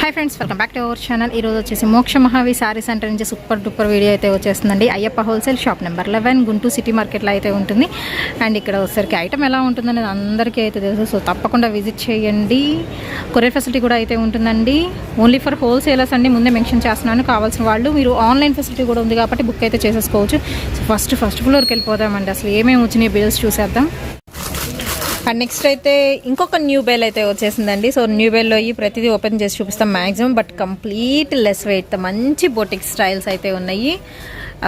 Hi friends, welcome back to our channel. ఈరోజు వచ్చేసి మోక్ష మహావి శారీ సెంటర్ నుంచి సూపర్ డూపర్ వీడియో అయితే వచ్చేస్తుందండి. Ayyappa wholesale shop number 11 Guntur city మార్కెట్లో అయితే ఉంటుంది. అండ్ ఇక్కడ వచ్చేసరికి ఐటమ్ ఎలా ఉంటుందనేది అందరికీ అయితే తెలుసు. సో తప్పకుండా విజిట్ చేయండి. కొరియర్ ఫెసిలిటీ కూడా అయితే ఉంటుందండి. ఓన్లీ ఫర్ హోల్సేలర్స్ అండి, ముందే మెన్షన్ చేస్తున్నాను. కావాల్సిన వాళ్ళు మీరు ఆన్లైన్ ఫెసిలిటీ కూడా ఉంది కాబట్టి బుక్ అయితే చేసేసుకోవచ్చు. సో ఫస్ట్ ఫ్లోర్కి వెళ్ళిపోదామండి. అసలు ఏమేమి వచ్చినాయి బిల్స్ చూసేద్దాం. అండ్ నెక్స్ట్ అయితే ఇంకొక న్యూ బెల్ అయితే వచ్చేసిందండి. సో న్యూ బెల్లో ఈ ప్రతిదీ ఓపెన్ చేసి చూపిస్తాం maximum. But complete less weight, మంచి బొటిక్ స్టైల్స్ అయితే ఉన్నాయి.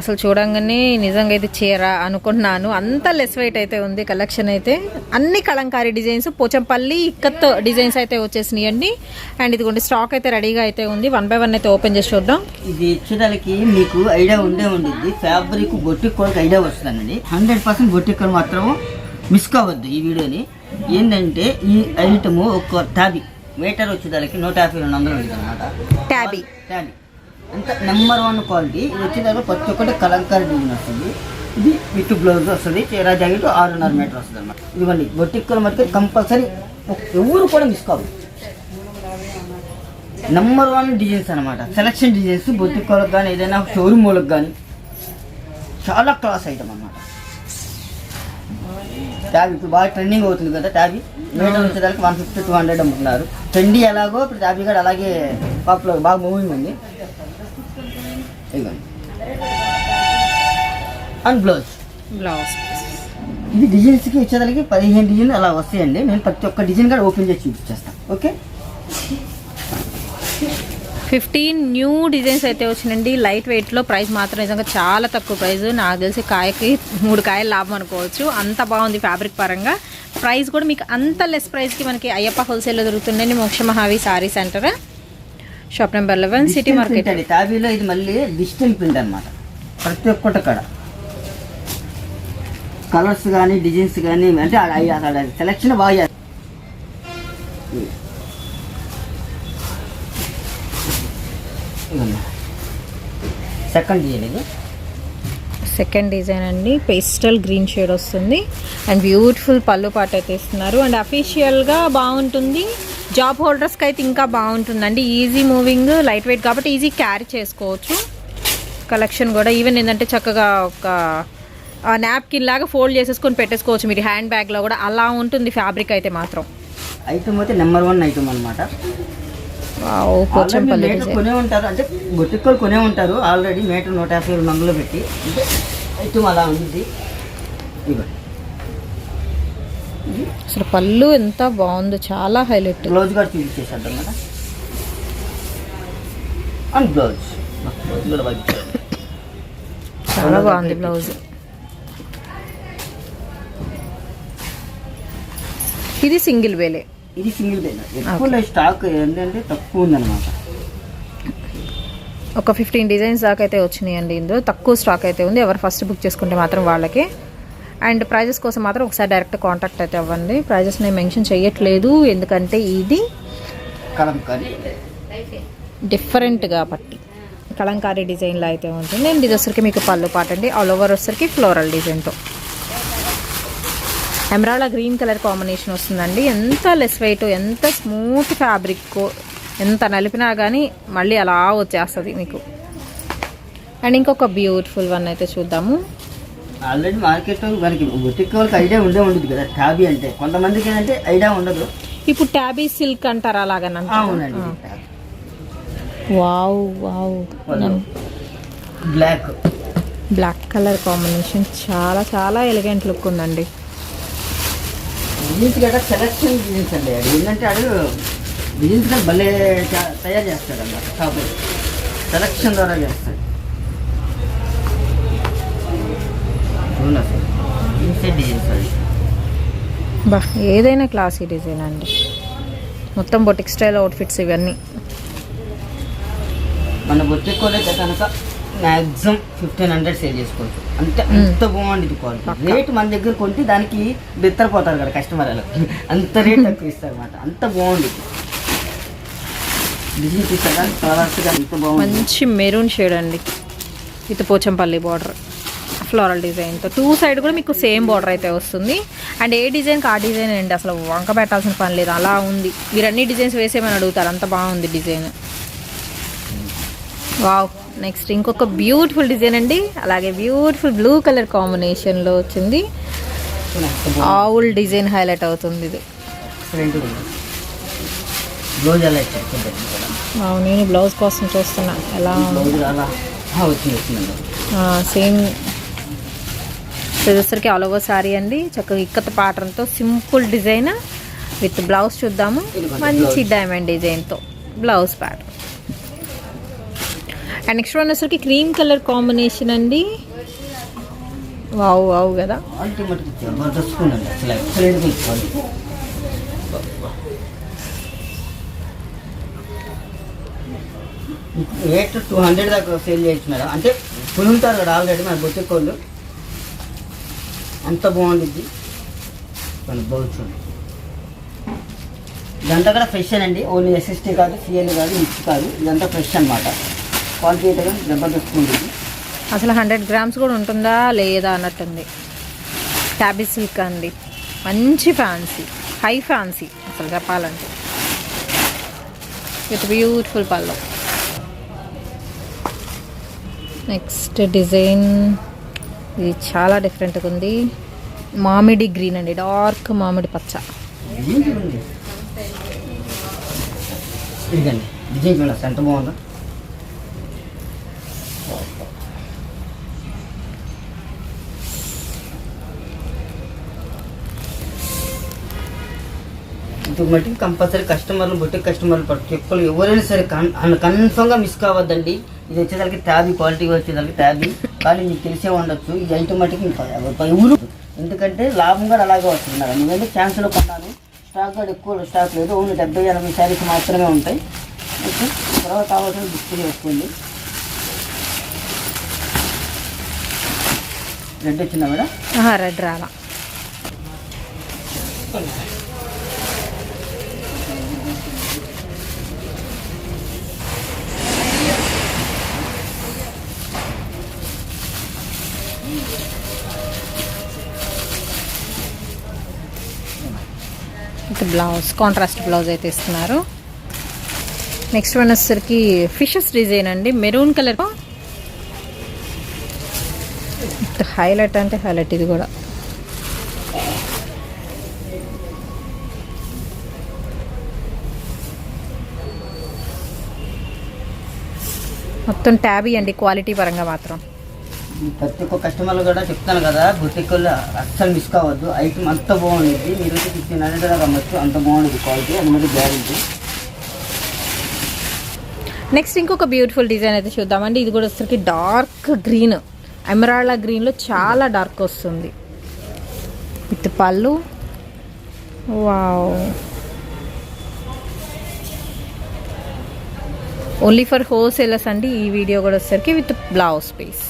అసలు చూడంగానే నిజంగా అయితే చీర అనుకుంటున్నాను, అంత లెస్ వెయిట్ అయితే ఉంది. కలెక్షన్ అయితే అన్ని కలంకారీ డిజైన్స్, పోచంపల్లి ఇక్కత్ డిజైన్స్ అయితే వచ్చేసినాయి అండి. అండ్ ఇదిగోండి స్టాక్ అయితే రెడీగా అయితే ఉంది. 1 by 1 అయితే ఓపెన్ చేసి చూద్దాం. ఇది ఇచ్చేదానికి మీకు ఐడియా ఉండిద్ది. ఫ్యాబ్రిక్ బొటిక్ కోల్కి ఐడియా వస్తుందండి. 100% బొటిక్ కోల్ మాత్రం మిస్ కావద్దు ఈ వీడియోని. ఏంటంటే ఈ ఐటమ్ ఒక ట్యాబీ మీటర్ వచ్చేదానికి 150-200 ఉంటుంది అనమాట. ట్యాబీ అంత నెంబర్ 1 క్వాలిటీ. ఇది వచ్చేదానికి ప్రతి ఒక్కటి కలంకారీ డిజైన్ వస్తుంది. ఇది విత్ బ్లౌజ్ వస్తుంది. చీర జాకెట్ 6.5 మీటర్ వస్తుంది అనమాట. ఇదిగోండి బొటిక్ మాత్రం కంపల్సరీ ఎవరు కూడా మిస్ కావద్దు. నెంబర్ 1 డిజైన్స్ అనమాట. సెలక్షన్ డిజైన్స్ బొటిక్ వాళ్ళకి కానీ ఏదైనా షోరూమ్ వాళ్ళకి కానీ చాలా క్లాస్ ఐటమ్ అనమాట. ట్యాబీ ఇప్పుడు బాగా ట్రెండింగ్ అవుతుంది కదా. ట్యాబీ మీటర్ వచ్చేదానికి 150-200 అమ్ముతున్నారు. ట్రెండీ ఎలాగో ఇప్పుడు ట్యాబీ కూడా అలాగే పాపులర్, బాగా మూవింగ్ ఉంది. ఇదిగోండి అండ్ బ్లౌజ్ ఇది డిజైన్స్కి వచ్చేదానికి 15 డిజైన్ అలా వస్తాయండి. నేను ప్రతి ఒక్క డిజైన్ కూడా ఓపెన్ చేసి చూపించేస్తాను. ఓకే, 15 న్యూ డిజైన్స్ అయితే వచ్చినండి. లైట్ వెయిట్లో. ప్రైస్ మాత్రం నిజంగా చాలా తక్కువ ప్రైస్. నాకు తెలిసి కాయకి 3 కాయలు లాభం అనుకోవచ్చు. అంత బాగుంది ఫ్యాబ్రిక్ పరంగా. ప్రైస్ కూడా మీకు అంత లెస్ ప్రైస్కి మనకి అయ్యప్ప హోల్సేల్లో దొరుకుతుందండి. మోక్ష మహావి sari centre, shop number 11 city market. ట్యాబీలో ఇది మళ్ళీ డిజిటల్ ప్రింట్ అనమాట. ప్రతి ఒక్కటి కాడ కలర్స్ కానీ డిజైన్స్ కానీ అంటే అసలు సెలెక్షన్ బాగా. సెకండ్ డిజైన్ అండి. పేస్టల్ గ్రీన్ షేడ్ వస్తుంది. అండ్ బ్యూటిఫుల్ పళ్ళు పాట అయితే ఇస్తున్నారు. అండ్ అఫీషియల్గా బాగుంటుంది. జాబ్ హోల్డర్స్కి అయితే ఇంకా బాగుంటుందండి. ఈజీ మూవింగ్, లైట్ వెయిట్ కాబట్టి ఈజీ క్యారీ చేసుకోవచ్చు. కలెక్షన్ కూడా ఈవెన్ ఏంటంటే చక్కగా ఒక నాప్కిన్ లాగా ఫోల్డ్ చేసేసుకొని పెట్టేసుకోవచ్చు మీరు హ్యాండ్ బ్యాగ్లో కూడా. అలా ఉంటుంది ఫ్యాబ్రిక్ అయితే మాత్రం. ఐటమ్ అయితే నెంబర్ 1 ఐటమ్ అనమాట. కొనే ఉంటారు అంటే బొటిక్కలు కొనే ఉంటారు ఆల్రెడీ. మీటర్ 150-200 పెట్టి అంటే ఐటమ్ అలా ఉంది. అసలు పళ్ళు ఎంత బాగుందో, చాలా హైలైట్. బ్లౌజ్ కూడా చూపించేసాడు అనమాట. అండ్ బ్లౌజ్ చాలా బాగుంది బ్లౌజ్. ఇది సింగిల్ వేలే. ఇది సింగిల్ వేలే. ఎక్కువ స్టాక్ ఏంటంటే తక్కువ ఉందన్నమాట. ఒక 15 డిజైన్స్ దాకా అయితే వచ్చినాయండి. ఇందులో తక్కువ స్టాక్ అయితే ఉంది. ఎవరు ఫస్ట్ బుక్ చేసుకుంటే మాత్రం వాళ్ళకి. అండ్ ప్రైజెస్ కోసం మాత్రం ఒకసారి డైరెక్ట్ కాంటాక్ట్ అయితే అవ్వండి. ప్రైజెస్ నేను మెన్షన్ చేయట్లేదు ఎందుకంటే ఇది కలంకారీ డిఫరెంట్ కాబట్టి కలంకారీ డిజైన్లో అయితే ఉంటుంది. అండ్ ఇది వచ్చరికి మీకు పళ్ళు పాట అండి. ఆల్ ఓవర్ వచ్చరికి ఫ్లోరల్ డిజైన్తో ఎమరాల్డ్ గ్రీన్ కలర్ కాంబినేషన్ వస్తుందండి. ఎంత లెస్ వెయిట్, ఎంత స్మూత్ ఫ్యాబ్రిక్, ఎంత నలిపినా కానీ మళ్ళీ అలా వచ్చేస్తుంది మీకు. అండ్ ఇంకొక బ్యూటిఫుల్ వన్ అయితే చూద్దాము. ఆల్రెడీ మార్కెట్లో మనకి బొటిక్ వాళ్ళకి ఐడియా ఉండదు కదా ట్యాబీ అంటే. కొంతమందికి ఏంటంటే ఐడియా ఉండదు. ఇప్పుడు ట్యాబీ సిల్క్ అంటారు అలాగని. అవునండి. Wow wow, black colour combination చాలా చాలా ఎలిగెంట్ లుక్ ఉందండి. డిజైన్స్ గట్రా సెలెక్షన్ డిజైన్స్ అండి. అది ఏంటంటే అది డిజైన్స్ కానీ భలే తయారు చేస్తాడు అన్నమాట. షాప్ సెలెక్షన్ ద్వారా చేస్తాడు. డిజైన్స్ అది బా, ఏదైనా క్లాసీ డిజైన్ అండి. మొత్తం బొటిక్ స్టైల్ అవుట్ఫిట్స్ ఇవన్నీ. మన బొటిక్ అయితే కనుక మ్యాక్సిమం 1500 సేల్ చేసుకోవచ్చు. అంటే అంత బాగుంది క్వాలిటీ. రేట్ మన దగ్గర కొంటే దానికి బెత్తరపోతారు కదా కస్టమర్. అంత రేట్ తక్కువ ఇస్తారు అనమాట. అంత బాగుంది డిజైన్ తీసాక కలర్స్ అంత బాగుంది. మంచి మెరూన్ షేడ్ అండి విత్ పోచంపల్లి బార్డర్. ఫ్లోరల్ డిజైన్తో 2 సైడ్ కూడా మీకు సేమ్ బార్డర్ అయితే వస్తుంది. అండ్ ఏ డిజైన్కి ఆ డిజైన్ అండి, అసలు వంక పెట్టాల్సిన పని లేదు, అలా ఉంది. మీరు అన్ని డిజైన్స్ వేసేమని అడుగుతారు, అంత బాగుంది డిజైన్. వావ్. నెక్స్ట్ ఇంకొక బ్యూటిఫుల్ డిజైన్ అండి, అలాగే బ్యూటిఫుల్ బ్లూ కలర్ కాంబినేషన్లో వచ్చింది. ఆవుల్ డిజైన్ హైలైట్ అవుతుంది ఇది. నేను బ్లౌజ్ కోసం చూస్తున్నా ఎలా సేమ్ వచ్చేసరికి ఆల్ ఓవర్ సారీ అండి, చక్కగా ఇక్కత ప్యాటర్న్తో సింపుల్ డిజైన్ విత్ బ్లౌజ్ చూద్దాము. మంచి డైమండ్ డిజైన్తో blouse pattern. And next one వచ్చేసరికి క్రీమ్ కలర్ కాంబినేషన్ అండి. వావ్ వావ్ కదా, రేట్ 200 దాకా సేల్ చేయొచ్చు మేడం. అంటే కొనుంటారు కదా ఆల్రెడీ మన బొచ్చెకోళ్ళు, అంత బాగుంటుంది. మన బౌచ్ ఇదంతా కూడా ఫ్రెష్ అండి, ఓన్లీ ఎస్ఎస్టీ కాదు, సిఎల్ కాదు, మిక్స్ కాదు, ఇదంతా ఫ్రెష్ అనమాట. క్వాలిటీ అయితే కానీ జబర్దస్త్ ఉంటుంది. అసలు 100 గ్రామ్స్ కూడా ఉంటుందా లేదా అన్నట్టుంది. ట్యాబీ సిల్క్ అండి, మంచి ఫ్యాన్సీ, హై ఫ్యాన్సీ అసలు చెప్పాలంటే, with beautiful pallu. Next design ఇది చాలా డిఫరెంట్గా ఉంది. మామిడి గ్రీన్ అండి, డార్క్ మామిడి పచ్చ. ఇదిగండి డిజైన్ చూడండి ఎంత బాగుందో. ఇప్పుడు మట్టికి కంపల్సరీ కస్టమర్లు బొట్టికి కస్టమర్లు ప్రతి ఒక్కరు ఎవరైనా సరే కన్ఫర్మ్గా మిస్ కావద్దండి. ఇది వచ్చేసరికి ట్యాబీ క్వాలిటీ వచ్చేసరికి ట్యాబీ, కానీ మీకు తెలిసే ఉండొచ్చు ఈ ఐటమ్ మట్టికి ఎవరు, ఎందుకంటే లాభం కూడా అలాగే వస్తుంది మేడం. ఎందుకంటే ఛాన్స్లో కొన్నాను, స్టాక్ కూడా ఎక్కువ స్టాక్ లేదు, ఓన్లీ 70-80 శారీస్ మాత్రమే ఉంటాయి. ఓకే, తర్వాత కావాల్సిన బుక్ చేసుకోండి. రెడ్ వచ్చిందా మేడం? రెడ్ రాలా. బ్లౌజ్ కాంట్రాస్ట్ బ్లౌజ్ అయితే ఇస్తున్నారు. నెక్స్ట్ వన్ వచ్చేసరికి ఫిషెస్ డిజైన్ అండి, మెరూన్ కలర్ హైలైట్ అంటే హైలైట్. ఇది కూడా మొత్తం ట్యాబీ అండి, క్వాలిటీ పరంగా మాత్రం. ప్రతి ఒక్క కస్టమర్లు కూడా చెప్తాను కదా, బొట్టికోళ్ళు అస్సలు మిస్ కావద్దు. ఐటమ్ అంత బాగుండేది, మీరు 1500 దాకా అమ్మచ్చు, అంత బాగుండేది క్వాలిటీ, అది మరి గ్యారెంటీ. నెక్స్ట్ ఇంకొక బ్యూటిఫుల్ డిజైన్ అయితే చూద్దామండి. ఇది కూడా వచ్చేసరికి డార్క్ గ్రీన్, ఎమరాల్డ్ గ్రీన్లో చాలా డార్క్ వస్తుంది విత్ పళ్ళు. వావ్, ఓన్లీ ఫర్ హోల్సేలర్స్ అండి ఈ వీడియో కూడా వచ్చేసరికి, విత్ బ్లౌజ్ పీస్.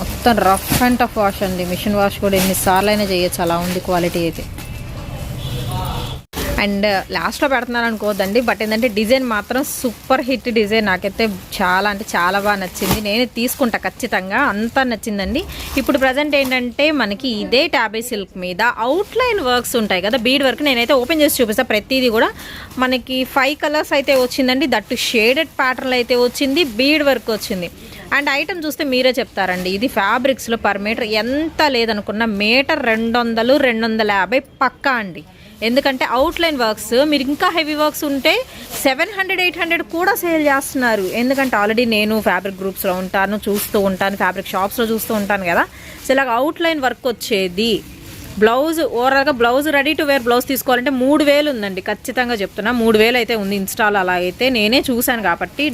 మొత్తం రఫ్ అండ్ టఫ్ వాష్ అండి, మిషన్ వాష్ కూడా ఎన్నిసార్లు అయినా చేయొచ్చు, అలా ఉంది క్వాలిటీ అయితే. అండ్ లాస్ట్లో పెడుతున్నాను అనుకోవద్దండి, బట్ ఏంటంటే డిజైన్ మాత్రం సూపర్ హిట్ డిజైన్. నాకైతే చాలా అంటే చాలా బాగా నచ్చింది, నేను తీసుకుంటా ఖచ్చితంగా, అంతా నచ్చిందండి. ఇప్పుడు ప్రజెంట్ ఏంటంటే మనకి ఇదే ట్యాబీ సిల్క్ మీద అవుట్లైన్ వర్క్స్ ఉంటాయి కదా, బీడ్ వర్క్. నేనైతే ఓపెన్ చేసి చూపిస్తాను. ప్రతిదీ కూడా మనకి 5 కలర్స్ అయితే వచ్చిందండి, దట్టు షేడెడ్ ప్యాటర్న్లు అయితే వచ్చింది, బీడ్ వర్క్ వచ్చింది. అండ్ ఐటమ్ చూస్తే మీరే చెప్తారండి, ఇది ఫ్యాబ్రిక్స్లో పర్ మీటర్ ఎంత లేదనుకున్న మీటర్ 200-250 పక్కా అండి. ఎందుకంటే అవుట్లైన్ వర్క్స్, మీరు ఇంకా హెవీ వర్క్స్ ఉంటే 700-800 కూడా సేల్ చేస్తున్నారు. ఎందుకంటే ఆల్రెడీ నేను ఫ్యాబ్రిక్ గ్రూప్స్లో ఉంటాను, చూస్తూ ఉంటాను, ఫ్యాబ్రిక్ షాప్స్లో చూస్తూ ఉంటాను కదా. సో ఇలాగ అవుట్లైన్ వర్క్ వచ్చేది. బ్లౌజ్ ఓవరాల్గా blouse ready to wear blouse తీసుకోవాలంటే 3000 ఉందండి, ఖచ్చితంగా చెప్తున్నా 3000 అయితే ఉంది ఇన్స్టాల్. అలా అయితే నేనే చూశాను కాబట్టి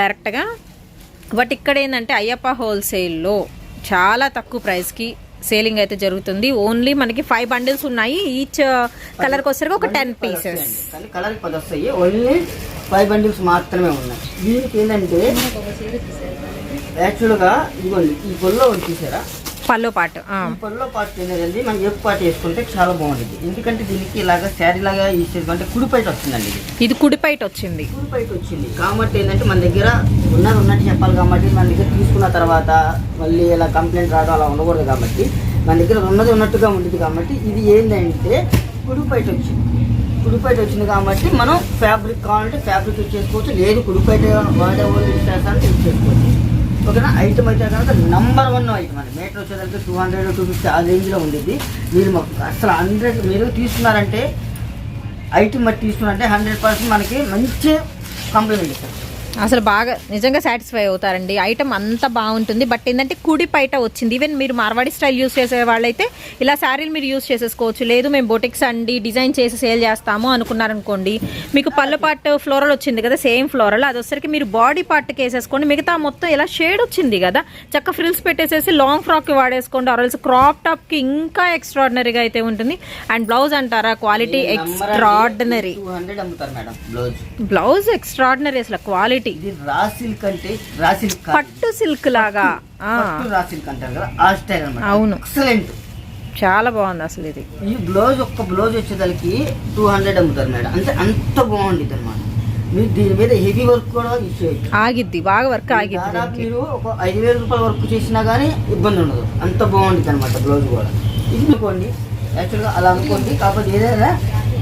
డైరెక్ట్గా. బట్ ఇక్కడ ఏంటంటే అయ్యప్ప హోల్సేల్లో చాలా తక్కువ ప్రైస్కి సేలింగ్ అయితే జరుగుతుంది. ఓన్లీ మనకి 5 బండిల్స్ ఉన్నాయి, ఈచ్ కలర్కి వచ్చేసరికి ఒక 10 పీసెస్. కలర్కి 10 వస్తాయి, ఓన్లీ 5 బండిల్స్ మాత్రమే ఉన్నాయి. దీనికి ఏంటంటే యాక్చువల్గా ఇదిగోండి ఈ గొల్లో వచ్చేసారా, పల్లో పాటు ఈ పళ్ళో పాటు తినేదండి మనం ఏపు పాటు వేసుకుంటే చాలా బాగుంటుంది. ఎందుకంటే దీనికి ఇలాగా శారీ లాగా యూజ్ చేసుకుంటే కుడిపైట వస్తుందండి. ఇది కుడిపైట వచ్చింది. కుడిపైట వచ్చింది కాబట్టి ఏంటంటే మన దగ్గర ఉన్నట్టు చెప్పాలి కాబట్టి మన దగ్గర తీసుకున్న తర్వాత మళ్ళీ ఇలా కంప్లైంట్ రావడం అలా ఉండకూడదు కాబట్టి మన దగ్గర ఉన్నట్టుగా ఉంటుంది కాబట్టి ఇది ఏంటంటే కుడిపైట వచ్చింది. కుడిపైట వచ్చింది కాబట్టి మనం ఫ్యాబ్రిక్ కావాలంటే ఫ్యాబ్రిక్ యూజ్ చేసుకోవచ్చు, లేదు కుడిపైట వాడే వాళ్ళు యూజ్ చేస్తారంటే యూజ్ చేసుకోవచ్చు. ఓకేనా. ఐటమ్ అయితే కనుక నెంబర్ 1 ఐటమ్ అండి. మీటర్ వచ్చేసరికి 200 250 ఆ రేంజ్లో ఉండేది. మీరు అసలు 100 మీరు తీసుకున్నారంటే ఐటమ్ బట్టి తీసుకున్నారంటే 100% మనకి మంచి కాంప్లిమెంట్ ఇస్తారు. అసలు బాగా నిజంగా సాటిస్ఫై అవుతారండి. ఐటమ్ అంతా బాగుంటుంది. బట్ ఏంటంటే కుడి పైట వచ్చింది. ఈవెన్ మీరు మార్వాడి స్టైల్ యూస్ చేసే వాళ్ళైతే ఇలా శారీలు మీరు యూస్ చేసేసుకోవచ్చు. లేదు మేము బొటిక్స్ అండి డిజైన్ చేసి సేల్ చేస్తాము అనుకున్నారనుకోండి, మీకు పళ్ళు పార్ట్ ఫ్లోరల్ వచ్చింది కదా, సేమ్ ఫ్లోరల్ అది వచ్చరికి మీరు బాడీ పార్ట్కి వేసేసుకోండి. మిగతా మొత్తం ఇలా షేడ్ వచ్చింది కదా, చక్క ఫ్రిల్స్ పెట్టేసేసి లాంగ్ ఫ్రాక్కి వాడేసుకోండి. ఆర్ఎల్స్ క్రాప్ టాప్కి ఇంకా ఎక్స్ట్రాడినరీగా అయితే ఉంటుంది. అండ్ బ్లౌజ్ అంటారా, క్వాలిటీ ఎక్స్ట్రాడినరీ. బ్లౌజ్ ఎక్స్ట్రాడినరీ అసలు క్వాలిటీ. ఇది రా సిల్క్ అంటే రా సిల్క్ పట్టు సిల్క్ లాగా రా సిల్క్ అంటారు కదా, ఆ స్టైల్ అన్నమాట. అవును, ఎక్సలెంట్, చాలా బాగుంది అసలు. ఇది ఈ బ్లౌజ్ ఒక్క బ్లౌజ్ వచ్చేదానికి 200 అమ్ముతారు మేడం. అంటే అంత బాగుంటుంది అనమాట. మీరు దీని మీద హెవీ వర్క్ కూడా యూజ్ చేయొచ్చు. ఆగిద్ది, బాగా వర్క్ ఆగిద్ది. దాదాపు మీరు ఒక 5,000 రూపాయల వర్క్ చేసినా కానీ ఇబ్బంది ఉండదు, అంత బాగుంటుంది అనమాట బ్లౌజ్ కూడా. ఇది అనుకోండి యాక్చువల్గా అలా అనుకోండి. కాకపోతే ఏదైనా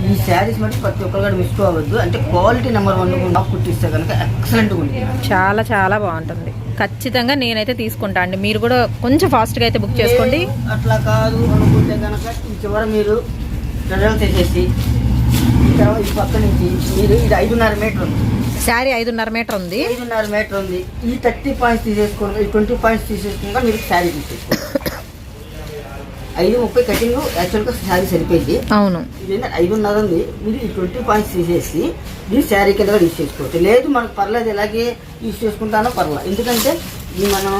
ఈ శారీస్ మట్టి ప్రతి ఒక్కరు కూడా మిస్ అవ్వద్దు. అంటే క్వాలిటీ నెంబర్ 1 నాకు కుట్టిస్తే కనుక ఎక్సలెంట్గా ఉంటుంది. చాలా చాలా బాగుంటుంది. ఖచ్చితంగా నేనైతే తీసుకుంటా అండి. మీరు కూడా కొంచెం ఫాస్ట్గా అయితే బుక్ చేసుకోండి. అట్లా కాదు అనుకుంటే కనుక ఈ చివర మీరు రెడల్ చేసేసి ఈ తర్వాత ఈ పక్క నుంచి మీరు ఇది 5.5 మీటర్ ఉంది. శారీ 5.5 మీటర్ ఉంది. 5.5 మీటర్ ఉంది. ఈ 30 పాయింట్స్ తీసేసుకోండి, ఈ 20 పాయింట్స్ తీసేసుకుంటా మీరు శారీ తీసేసుకోండి. 5.30 కటింగ్ యాక్చువల్గా శారీ సరిపోయింది. అవును, ఇదేంటే 5.5 ఉంది. మీరు ఈ 20 పాయింట్స్ తీసేసి మీరు శారీ కింద కూడా యూజ్ చేసుకోవచ్చు. లేదు మనకు పర్లేదు ఎలాగే యూజ్ చేసుకుంటానో పర్లేదు. ఎందుకంటే ఇది మనం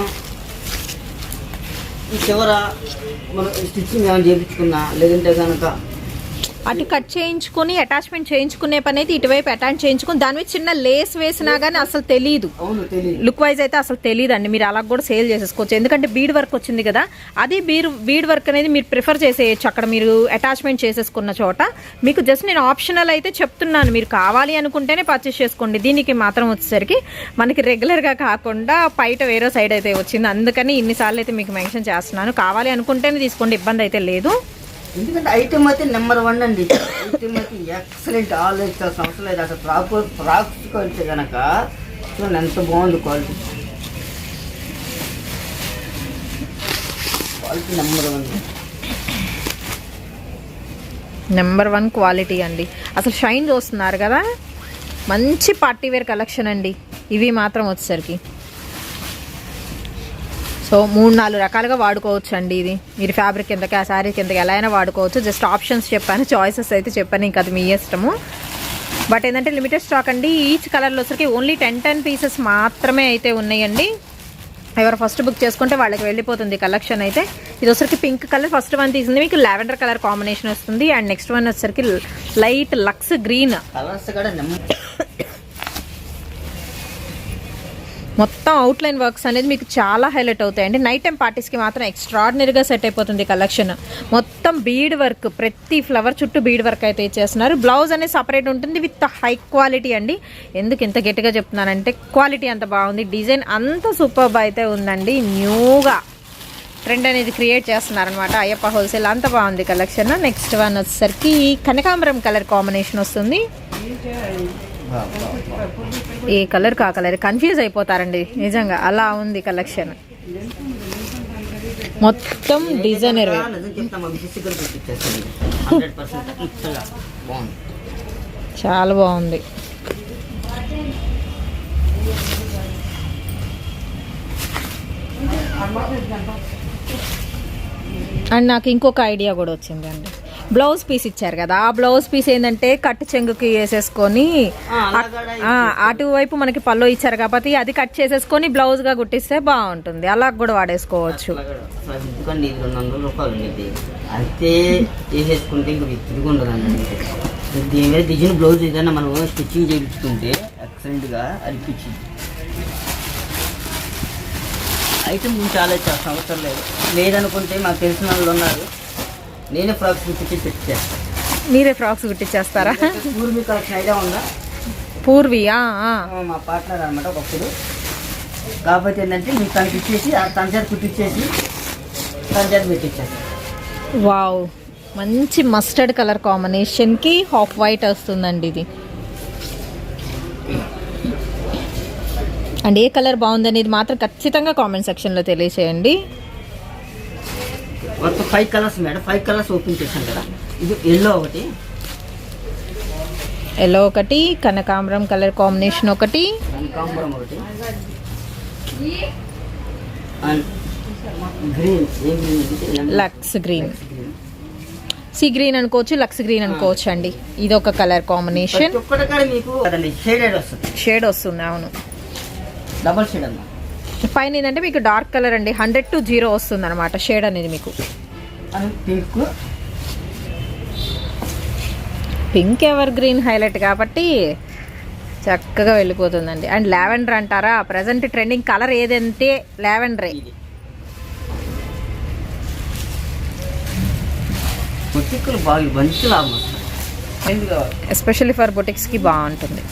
ఈ చివర మనం స్టిచ్చింగ్ ఏమైనా చేయించుకున్నా లేదంటే కనుక అటు కట్ చేయించుకొని అటాచ్మెంట్ చేయించుకునే పని అయితే ఇటువైపు అటాచ్ చేయించుకుని దాని మీద చిన్న లేస్ వేసినా కానీ అసలు తెలియదు. లుక్ వైజ్ అయితే అసలు తెలియదు అండి. మీరు అలా కూడా సేల్ చేసేసుకోవచ్చు. ఎందుకంటే బీడ్ వర్క్ వచ్చింది కదా, అది బీడ్ వర్క్ అనేది మీరు ప్రిఫర్ చేసేయచ్చు. అక్కడ మీరు అటాచ్మెంట్ చేసేసుకున్న చోట మీకు జస్ట్ నేను ఆప్షనల్ అయితే చెప్తున్నాను. మీరు కావాలి అనుకుంటేనే పర్చేస్ చేసుకోండి. దీనికి మాత్రం వచ్చేసరికి మనకి రెగ్యులర్గా కాకుండా బయట వేరే సైడ్ అయితే వచ్చింది. అందుకని ఇన్నిసార్లు అయితే మీకు మెన్షన్ చేస్తున్నాను. కావాలి అనుకుంటేనే తీసుకోండి, ఇబ్బంది అయితే లేదు. ఎందుకంటే ఐటమ్ అయితే నెంబర్ 1 అండి. ఐటమ్ అయితే ఎక్సలెంట్, ఆల్వేస్ అవసరం లేదు. అసలు ఫ్రాక్స్ వెళ్తే కనుక చూడండి ఎంత బాగుంది క్వాలిటీ. క్వాలిటీ నెంబర్ 1 క్వాలిటీ అండి. అసలు షైన్ చూస్తున్నారు కదా, మంచి పార్టీ వేర్ కలెక్షన్ అండి. ఇవి మాత్రం వచ్చేసరికి సో 3-4 రకాలుగా వాడుకోవచ్చు అండి. ఇది మీరు ఫ్యాబ్రిక్ కిందకి, ఆ శారీ కిందకి ఎలా అయినా వాడుకోవచ్చు. జస్ట్ ఆప్షన్స్ చెప్పాను, చాయిసెస్ అయితే చెప్పాను, ఇంకా అది మీ ఇష్టము. బట్ ఏంటంటే లిమిటెడ్ స్టాక్ అండి. ఈచ్ కలర్లో వచ్చరికి ఓన్లీ 10 పీసెస్ మాత్రమే అయితే ఉన్నాయండి. ఎవరు ఫస్ట్ బుక్ చేసుకుంటే వాళ్ళకి వెళ్ళిపోతుంది కలెక్షన్ అయితే. ఇది వచ్చరికి పింక్ కలర్ ఫస్ట్ వన్ తీసింది, మీకు లావెండర్ కలర్ కాంబినేషన్ వస్తుంది. అండ్ నెక్స్ట్ వన్ వచ్చరికి లైట్ లక్స్ గ్రీన్. కలర్స్ కూడా మొత్తం అవుట్లైన్ వర్క్స్ అనేది మీకు చాలా హైలైట్ అవుతాయండి. నైట్ టైం పార్టీస్కి మాత్రం ఎక్స్ట్రాడినరీగా సెట్ అయిపోతుంది కలెక్షన్. మొత్తం బీడ్ వర్క్, ప్రతి ఫ్లవర్ చుట్టూ బీడ్ వర్క్ అయితే ఇచ్చేస్తున్నారు. బ్లౌజ్ అనేది సపరేట్ ఉంటుంది విత్ హై క్వాలిటీ అండి. ఎందుకు ఇంత గట్టిగా చెప్తున్నానంటే క్వాలిటీ అంత బాగుంది, డిజైన్ అంత సూపర్బ్ అయితే ఉందండి. న్యూగా ట్రెండ్ అనేది క్రియేట్ చేస్తున్నారనమాట అయ్యప్ప హోల్సేల్. అంత బాగుంది కలెక్షన్. నెక్స్ట్ వన్ వచ్చేసరికి కనకాంబరం కలర్ కాంబినేషన్ వస్తుంది. ఏ కలర్ కా కలర్ కన్ఫ్యూజ్ అయిపోతారండి నిజంగా, అలా ఉంది కలెక్షన్. మొత్తం డిజైనర్ చాలా బాగుంది. అండ్ నాకు ఇంకొక ఐడియా కూడా వచ్చిందండి. బ్లౌజ్ పీస్ ఇచ్చారు కదా, ఆ బ్లౌజ్ పీస్ ఏంటంటే కట్ చెంగుకి వేసేసుకొని అటువైపు మనకి పళ్ళు ఇచ్చారు కాబట్టి అది కట్ చేసేసుకొని బ్లౌజ్ గా కుట్టిస్తే బాగుంటుంది. అలా కూడా వాడేసుకోవచ్చు. అంతే చేసేసుకుంటే ఇంకా తిరిగి ఉండదండి. దీని మీద డిజైన్ బ్లౌజ్ ఏదైనా మనం స్టిచ్చింగ్ చేయించుకుంటే ఎక్సలెంట్ గా అనిపించింది. ఐటమ్ గురించి ఆలోచించాల్సిన అవసరం లేదు. లేదనుకుంటే మాకు తెలిసిన వాళ్ళు ఉన్నారు, నేనే ఫ్రాక్స్ కుట్టి పెట్టేస్తాను. మీరే ఫ్రాక్స్ కుట్టించేస్తారా? పూర్వీ కలెక్షన్ ఐడియా ఉందా? పూర్వి మా పార్ట్నర్ అనమాట ఒకప్పుడు. కాకపోతే ఏంటంటే మీకు తనకి ఇచ్చేసి తన చేత కుట్టించేసి తన చేత పెట్టించేస్తాను. వావ్, మంచి మస్టర్డ్ కలర్ కాంబినేషన్కి హాఫ్ వైట్ వస్తుందండి ఇది. అండ్ ఏ కలర్ బాగుందనేది మాత్రం ఖచ్చితంగా కామెంట్ సెక్షన్లో తెలియచేయండి. మొత్తం 5 కలర్స్ మేడం, 5 కలర్స్ ఓపెన్ చేశాను కదా. ఇది ఎల్లో ఒకటి, ఎల్లో ఒకటి, కనకాంబరం కలర్ కాంబినేషన్ ఒకటి, కనకాంబరం ఒకటి, అండ్ గ్రీన్. ఏ గ్రీన్ ఇది? Lux green. సీ గ్రీన్ అనుకోవచ్చు, లక్స్ గ్రీన్ అనుకోవచ్చు అండి. ఇది ఒక కలర్ కాంబినేషన్. ఒక్కటి మీకు షేడెడ్ వస్తుంది, షేడ్ వస్తుంది. అవును, డబల్ షేడ్ అన్న. పైన ఏంటంటే మీకు డార్క్ కలర్ అండి, 100 to 0 వస్తుంది అనమాట షేడ్ అనేది మీకు. Pink, pink ever green highlight కాబట్టి చక్కగా వెళ్ళిపోతుందండి. అండ్ లావెండర్ అంటారా, ప్రజెంట్ ట్రెండింగ్ కలర్ ఏదంటే లావెండరే. బొటిక్కులు బాగా మంచి లాభం వస్తుంది, ఎస్పెషల్లీ ఫర్ బొటిక్స్కి బాగుంటుంది.